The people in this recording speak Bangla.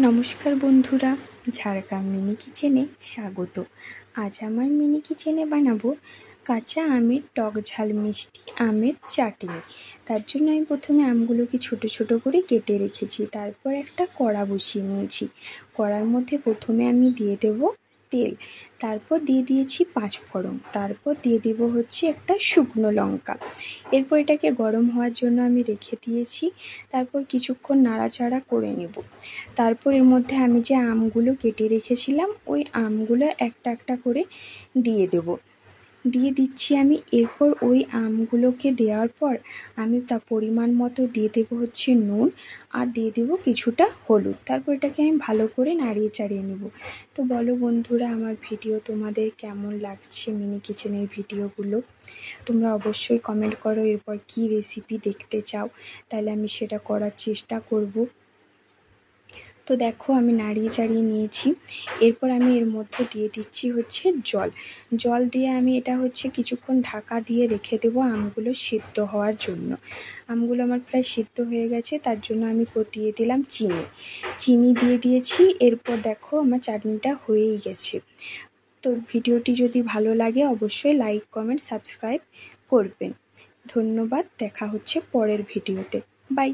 নমস্কার বন্ধুরা, ঝাড়গ্রাম মিনি কিচেনে স্বাগত। আজ আমার মিনি কিচেনে বানাবো কাঁচা আমের টক ঝাল মিষ্টি আমের চাটনি। তার জন্য আমি প্রথমে আমগুলোকে ছোট ছোট করে কেটে রেখেছি। তারপর একটা কড়া বসিয়ে নিয়েছি। কড়ার মধ্যে প্রথমে আমি দিয়ে দেবো তেল, তারপর দিয়ে দিয়েছি 5 ফোড়ন, তারপর দিয়ে দেবো একটা শুকনো লঙ্কা। এরপর এটাকে গরম হওয়ার জন্য আমি রেখে দিয়েছি। তারপর কিছুক্ষণ নাড়াচাড়া করে নেব। তারপর এর মধ্যে আমি যে আমগুলো কেটে রেখেছিলাম ওই আমগুলো একটা একটা করে দিয়ে দিচ্ছি আমি। এরপর ওই আমগুলোকে দেওয়ার পর আমি তা পরিমাণ মতো দিয়ে দেবো নুন, আর দিয়ে দেবো কিছুটা হলুদ। তারপর এটাকে আমি ভালো করে নাড়িয়ে চাড়িয়ে নেব। তো বলো বন্ধুরা, আমার ভিডিও তোমাদের কেমন লাগছে, মিনি কিচেনের ভিডিওগুলো তোমরা অবশ্যই কমেন্ট করো। এরপর কি রেসিপি দেখতে চাও, তাহলে আমি সেটা করার চেষ্টা করব। তো দেখো আমি নাড়িয়ে চাড়িয়ে নিয়েছি। এরপর আমি এর মধ্যে দিয়ে দিচ্ছি জল দিয়ে আমি এটা কিছুক্ষণ ঢাকা দিয়ে রেখে দেবো আমগুলো সিদ্ধ হওয়ার জন্য। আমগুলো আমার প্রায় সিদ্ধ হয়ে গেছে, তার জন্য আমি দিয়ে দিলাম চিনি দিয়ে দিয়েছি। এরপর দেখো আমার চাটনিটা হয়েই গেছে। তো ভিডিওটি যদি ভালো লাগে অবশ্যই লাইক, কমেন্ট, সাবস্ক্রাইব করবেন। ধন্যবাদ, দেখা হচ্ছে পরের ভিডিওতে। বাই।